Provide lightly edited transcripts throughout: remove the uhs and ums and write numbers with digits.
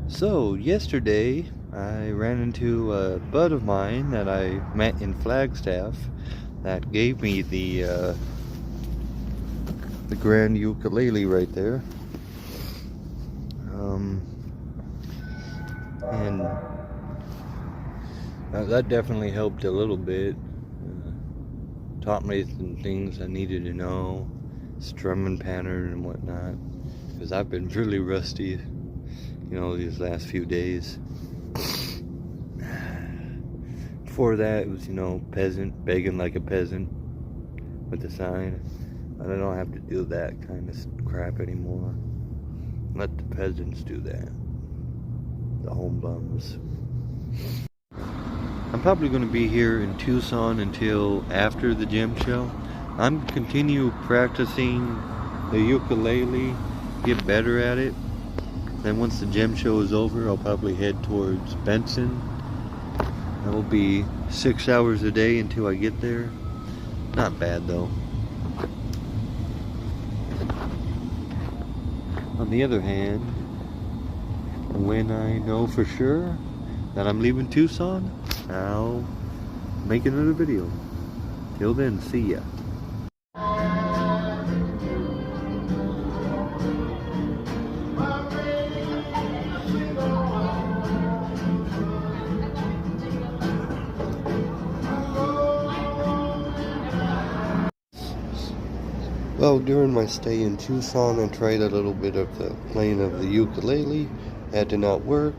So, yesterday I ran into a bud of mine that I met in Flagstaff that gave me the grand ukulele right there. And that definitely helped a little bit. Taught me some things I needed to know, strumming pattern and whatnot, because I've been really rusty, these last few days. Before that, it was, peasant, begging like a peasant with the sign. I don't have to do that kind of crap anymore. Let the peasants do that. The home bums. I'm probably going to be here in Tucson until after the gym show. I'm continue practicing the ukulele, get better at it. Then once the gym show is over, I'll probably head towards Benson. That will be 6 hours a day until I get there. Not bad though. On the other hand, when I know for sure that I'm leaving Tucson, I'll make another video. Till then, see ya. Well, during my stay in Tucson, I tried a little bit of the playing of the ukulele. That did not work.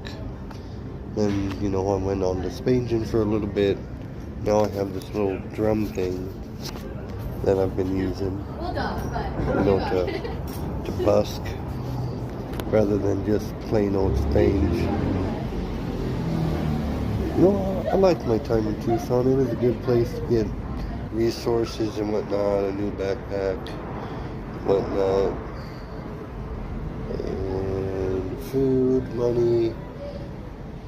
Then, I went on to Spain for a little bit. Now I have this little drum thing that I've been using, to busk rather than just plain old Spain. I liked my time in Tucson. It was a good place to get resources and whatnot, a new backpack, whatnot, and food, money.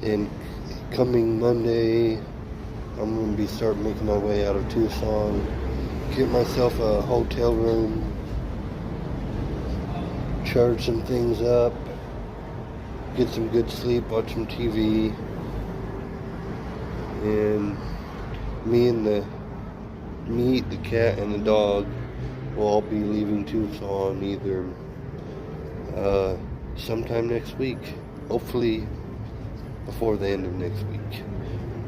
And coming Monday, I'm going to start making my way out of Tucson, get myself a hotel room, charge some things up, get some good sleep, watch some TV, and me, the cat, and the dog will all be leaving Tucson either sometime next week, hopefully before the end of next week.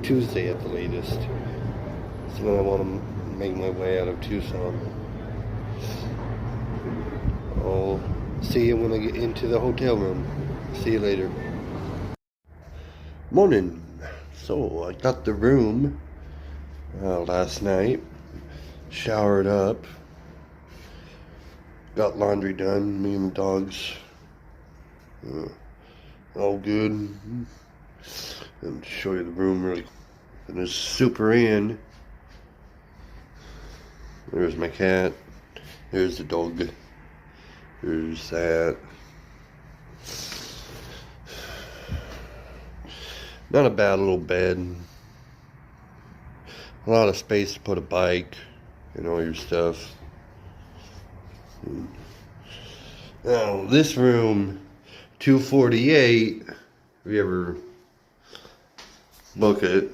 Tuesday at the latest is when I want to make my way out of Tucson. I'll see you when I get into the hotel room. See you later. Morning. So I got the room last night, showered up, got laundry done, me and the dogs, all good. And show you the room really. And it's super in. There's my cat. There's the dog. There's that. Not a bad little bed. A lot of space to put a bike and all your stuff. Now this room, 248. Have you ever look at it?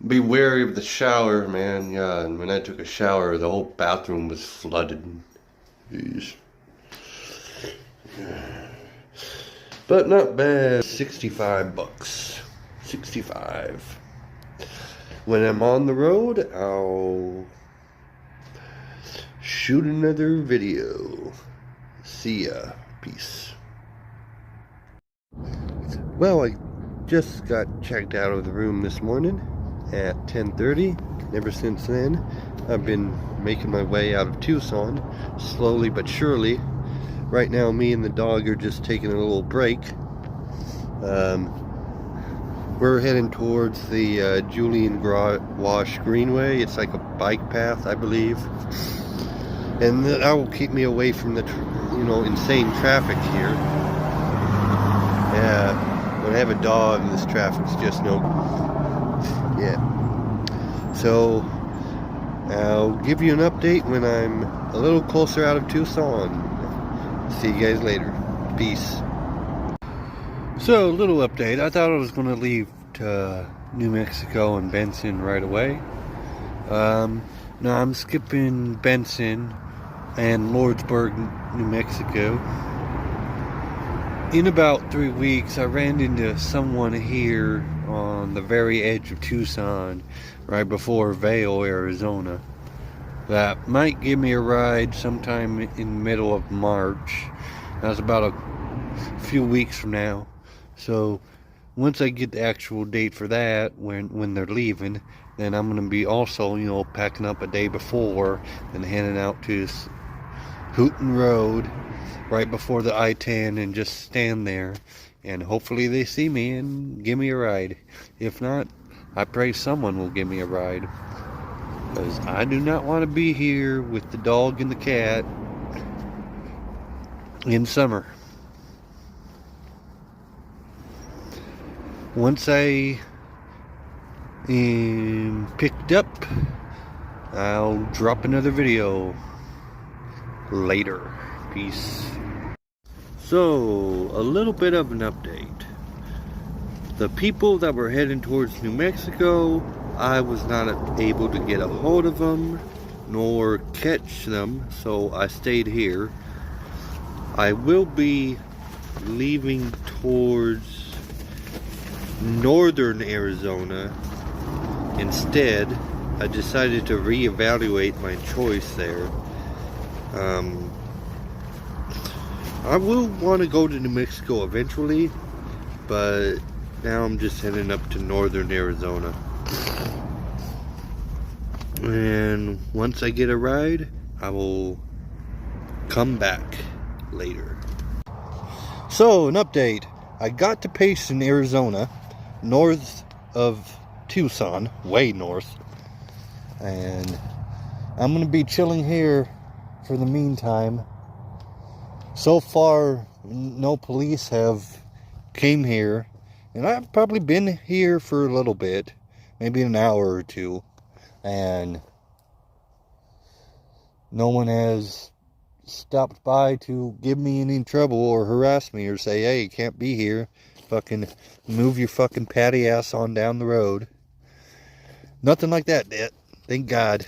Be wary of the shower, man. Yeah, and when I took a shower, the whole bathroom was flooded. Jeez. But not bad. $65. 65. When I'm on the road, I'll shoot another video. See ya. Peace. Well, I just got checked out of the room this morning at 10:30. Ever since then, I've been making my way out of Tucson, slowly but surely. Right now, me and the dog are just taking a little break. We're heading towards the Julian Wash Greenway. It's like a bike path, I believe. And that will keep me away from the, insane traffic here. Yeah. When I have a dog, this traffic's just no. Yeah. So I'll give you an update when I'm a little closer out of Tucson. See you guys later. Peace. So, a little update. I thought I was going to leave to New Mexico and Benson right away. No, I'm skipping Benson and Lordsburg, New Mexico. In about 3 weeks, I ran into someone here on the very edge of Tucson, right before Vail, Arizona, that might give me a ride sometime in the middle of March. That's about a few weeks from now. So once I get the actual date for that, when they're leaving, then I'm going to be also, you know, packing up a day before and heading out to Hooten Road right before the I-10 and just stand there, and hopefully they see me and give me a ride. If not, I pray someone will give me a ride, because I do not want to be here with the dog and the cat in summer. Once I am picked up, I'll drop another video later. Peace. So, a little bit of an update. The people that were heading towards New Mexico, I was not able to get a hold of them nor catch them, so I stayed here. I will be leaving towards northern Arizona instead. I decided to reevaluate my choice there. I will want to go to New Mexico eventually, but now I'm just heading up to northern Arizona. And once I get a ride, I will come back later. So, an update. I got to Payson, Arizona, north of Tucson, way north. And I'm going to be chilling here for the meantime. So far, no police have came here, and I've probably been here for a little bit, maybe an hour or two, and no one has stopped by to give me any trouble or harass me or say, hey, you can't be here, fucking move your fucking patty ass on down the road. Nothing like that, thank God.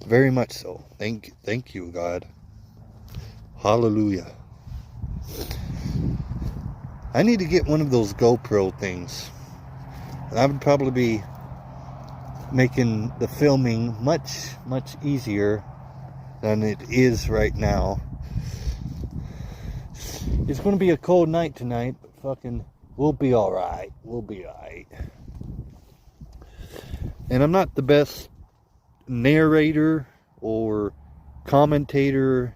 Very much so. Thank you, God. Hallelujah. I need to get one of those GoPro things. I would probably be making the filming much easier than it is right now. It's going to be a cold night tonight, but fucking we'll be alright. We'll be alright. And I'm not the best narrator or commentator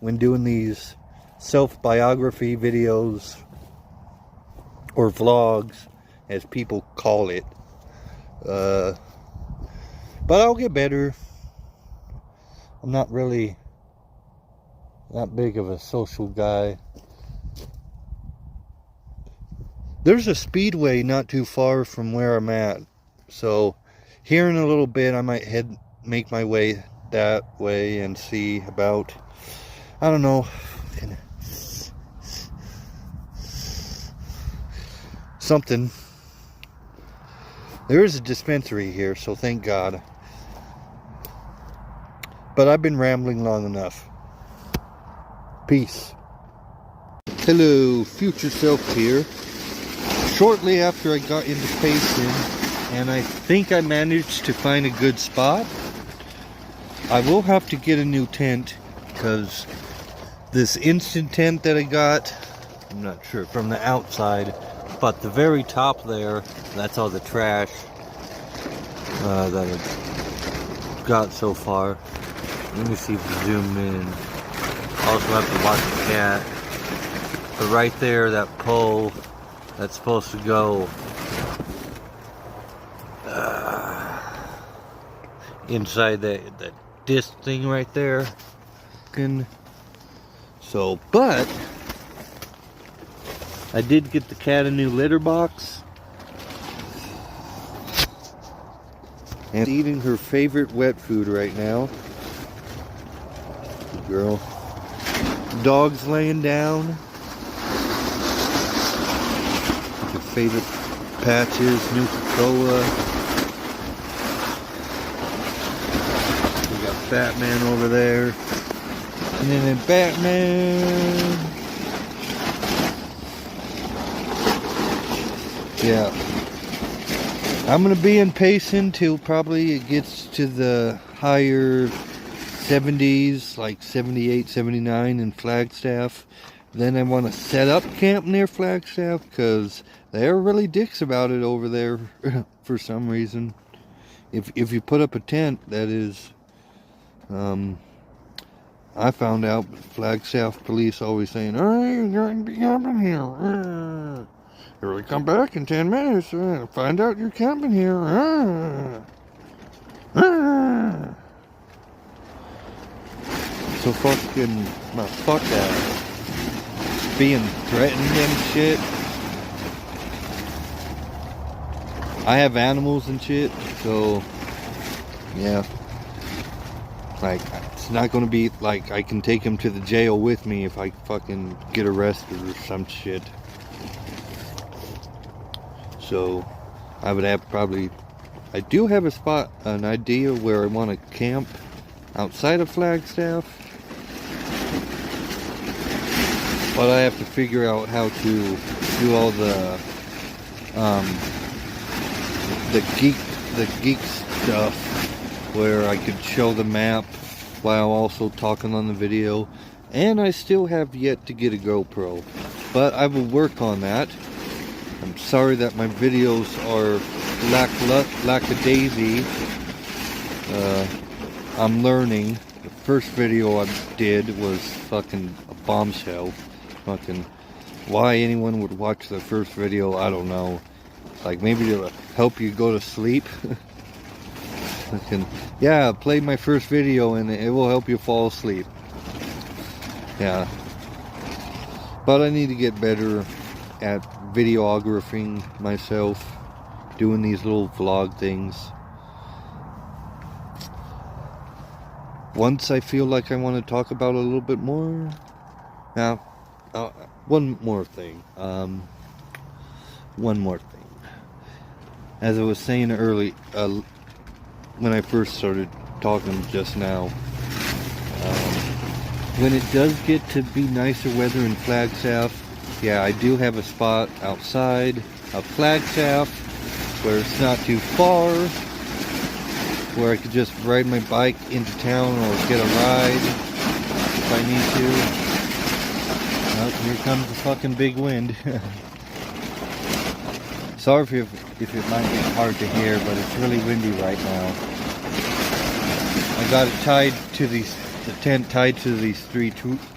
when doing these self-biography videos or vlogs, as people call it, but I'll get better. I'm not really that big of a social guy. There's a speedway not too far from where I'm at, so here in a little bit I might make my way that way and see about, I don't know, something. There is a dispensary here, so thank God. But I've been rambling long enough. Peace. Hello, future self here. Shortly after I got into Payson, and I think I managed to find a good spot. I will have to get a new tent, because this instant tent that I got, I'm not sure from the outside, but the very top there, that's all the trash that I've got so far. Let me see if we zoom in. Also have to watch the cat. But right there, that pole that's supposed to go inside that disc thing right there. So, but I did get the cat a new litter box, and eating her favorite wet food right now. Good girl. Dog's laying down. Your favorite patches, Nuka-Cola. We got Batman over there. And then Batman. Yeah. I'm going to be in Payson till probably it gets to the higher 70s, like 78, 79 in Flagstaff. Then I want to set up camp near Flagstaff because they're really dicks about it over there for some reason. If you put up a tent, that is, I found out Flagstaff police always saying, "Oh, you're going to be camping here. You really come back in 10 minutes. Find out you're camping here." So fucking, well, fuck that. Being threatened and shit. I have animals and shit, so yeah. Like, it's not gonna be like I can take him to the jail with me if I fucking get arrested or some shit. So I would have probably, I do have a spot, an idea where I want to camp outside of Flagstaff, but I have to figure out how to do all the geek stuff where I could show the map while also talking on the video. And I still have yet to get a GoPro, but I will work on that. I'm sorry that my videos are lackadaisy. I'm learning. The first video I did was fucking a bombshell. Fucking, why anyone would watch the first video, I don't know. Like, maybe to help you go to sleep. Fucking, yeah, play my first video and it will help you fall asleep. Yeah. But I need to get better at videographing myself, doing these little vlog things. Once I feel like I want to talk about it a little bit more. Now, one more thing. As I was saying early, when I first started talking just now, when it does get to be nicer weather in Flagstaff, yeah, I do have a spot outside of Flagstaff where it's not too far, where I could just ride my bike into town or get a ride if I need to. Oh, here comes the fucking big wind. Sorry if it might be hard to hear, but it's really windy right now. I got it tied to the tent tied to these three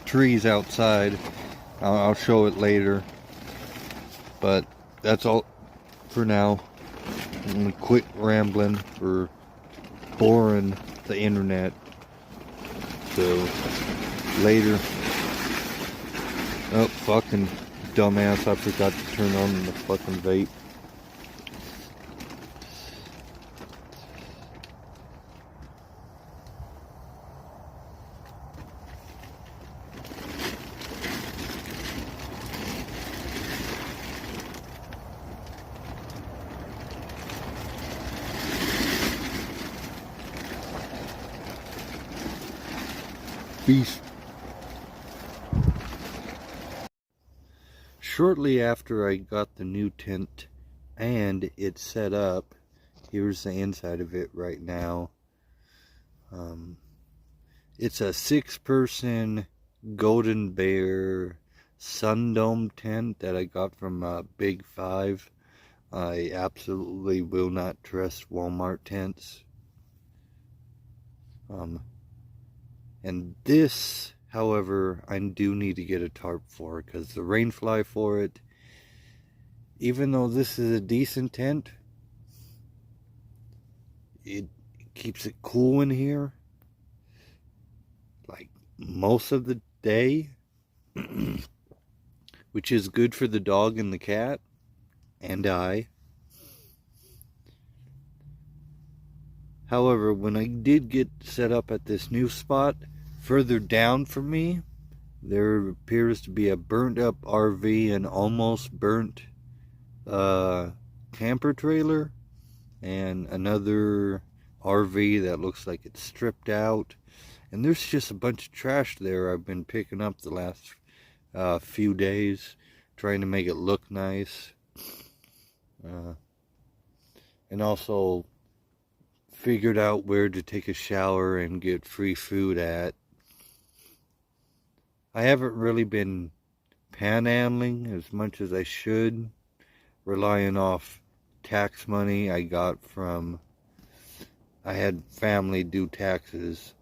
trees outside. I'll show it later. But that's all for now. I'm gonna quit rambling or boring the internet. So later. Oh, fucking dumbass, I forgot to turn on the fucking vape. Peace. Shortly after I got the new tent and it's set up, here's the inside of it right now. It's a 6-person Golden Bear Sun Dome tent that I got from Big 5. I absolutely will not trust Walmart tents. And this, however, I do need to get a tarp for, because the rain fly for it, even though this is a decent tent, it keeps it cool in here, like most of the day, which is good for the dog and the cat, and I. However, when I did get set up at this new spot, further down from me, There appears to be a burnt up RV and almost burnt camper trailer, and another RV that looks like it's stripped out. And there's just a bunch of trash there I've been picking up the last few days, trying to make it look nice. And also figured out where to take a shower and get free food at. I haven't really been panhandling as much as I should, relying off tax money I got from, I had family do taxes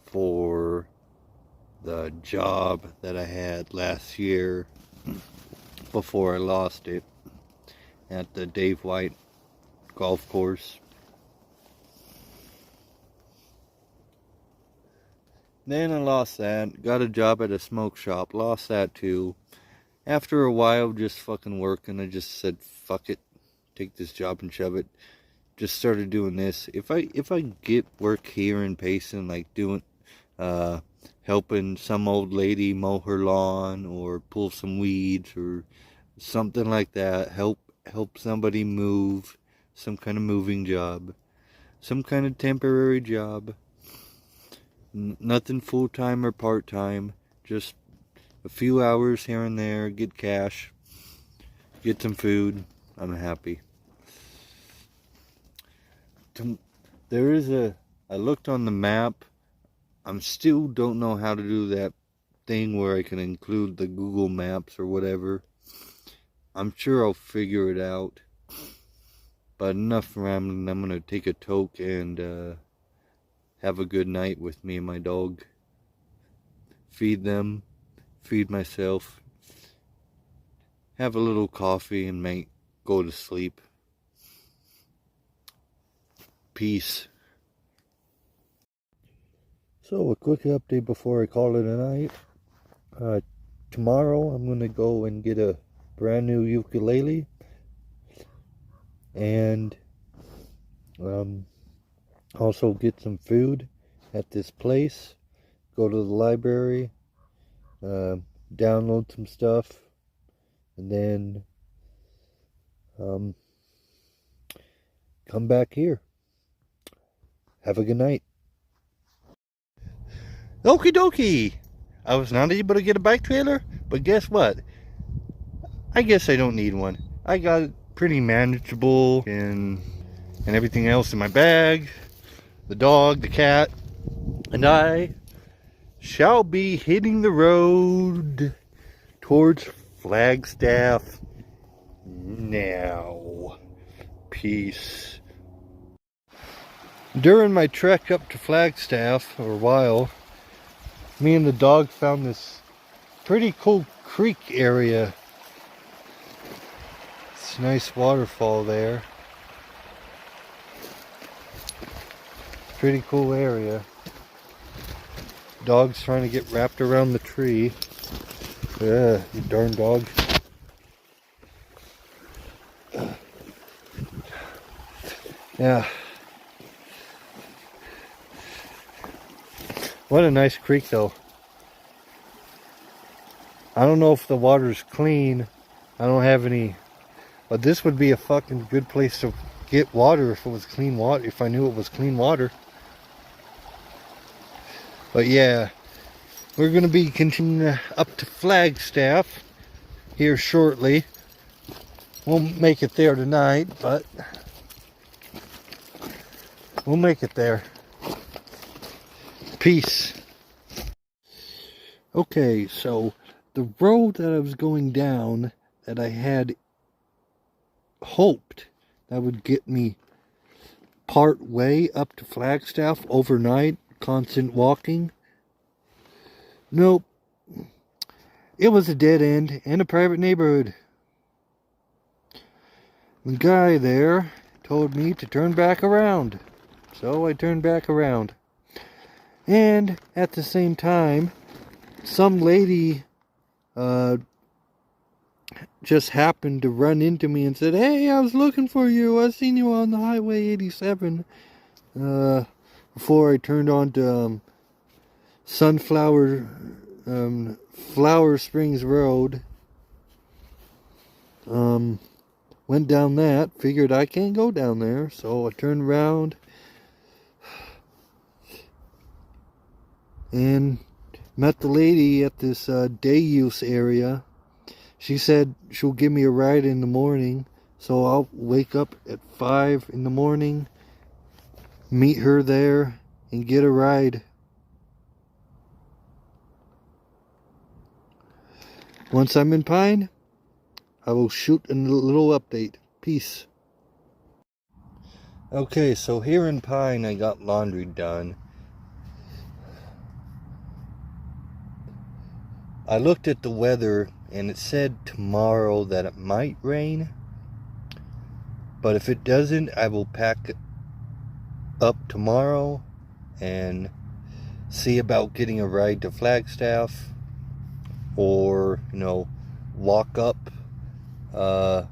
for the job that I had last year before I lost it at the Dave White golf course. Then I lost that, got a job at a smoke shop, lost that too. After a while just fucking working, I just said fuck it, take this job and shove it. Just started doing this. If I get work here in Payson, like doing helping some old lady mow her lawn or pull some weeds or something like that, help somebody move, some kind of moving job, some kind of temporary job, nothing full-time or part-time, just a few hours here and there, get cash, get some food, I'm happy. I looked on the map, I still don't know how to do that thing where I can include the Google Maps or whatever. I'm sure I'll figure it out. But enough rambling, I'm gonna take a toke and have a good night with me and my dog. Feed them, feed myself, have a little coffee and go to sleep. Peace. So a quick update before I call it a night. Tomorrow I'm gonna go and get a brand new ukulele and also get some food at this place, go to the library, download some stuff, and then come back here. Have a good night. Okie dokie! I was not able to get a bike trailer, but guess what? I guess I don't need one. I got it pretty manageable and everything else in my bag. The dog, the cat, and I shall be hitting the road towards Flagstaff now. Peace. During my trek up to Flagstaff for a while, me and the dog found this pretty cool creek area. It's a nice waterfall there. Pretty cool area. Dog's trying to get wrapped around the tree. Yeah, you darn dog. Yeah. What a nice creek though. I don't know if the water's clean. I don't have any, but this would be a fucking good place to get water if it was clean water, if I knew it was clean water. But yeah, we're gonna be continuing up to Flagstaff here shortly. Won't make it there tonight, but we'll make it there. Peace. Okay, so the road that I was going down, that I had hoped that would get me part way up to Flagstaff overnight, constant walking. Nope. It was a dead end in a private neighborhood. The guy there told me to turn back around. So I turned back around. And at the same time, some lady just happened to run into me and said, "Hey, I was looking for you. I seen you on the Highway 87 before I turned on to Sunflower Flower Springs Road. Went down that, figured I can't go down there, so I turned around and met the lady at this day use area. She said she'll give me a ride in the morning, so I'll wake up at 5 in the morning, meet her there, and get a ride. Once I'm in Pine, I will shoot a little update. Peace. Okay, so here in Pine, I got laundry done. I looked at the weather, and it said tomorrow that it might rain. But if it doesn't, I will pack up tomorrow and see about getting a ride to Flagstaff, or, walk up a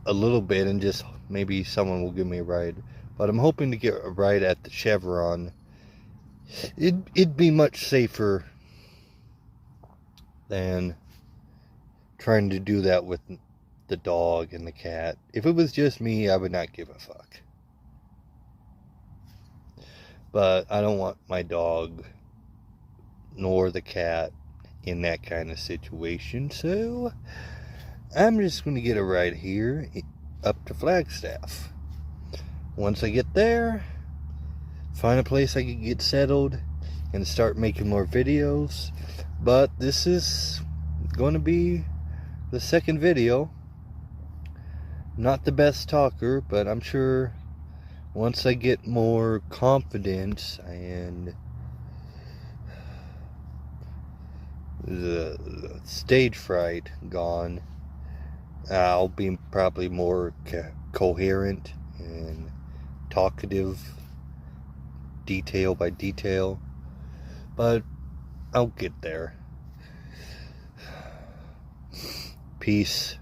little bit and just maybe someone will give me a ride. But I'm hoping to get a ride at the Chevron. It'd be much safer than trying to do that with the dog and the cat. If it was just me, I would not give a fuck. But I don't want my dog nor the cat in that kind of situation, so I'm just going to get a ride here up to Flagstaff. Once I get there, find a place I can get settled and start making more videos. But this is going to be the second video. Not the best talker, but I'm sure once I get more confidence and the stage fright gone, I'll be probably more coherent and talkative, detail by detail. But I'll get there. Peace.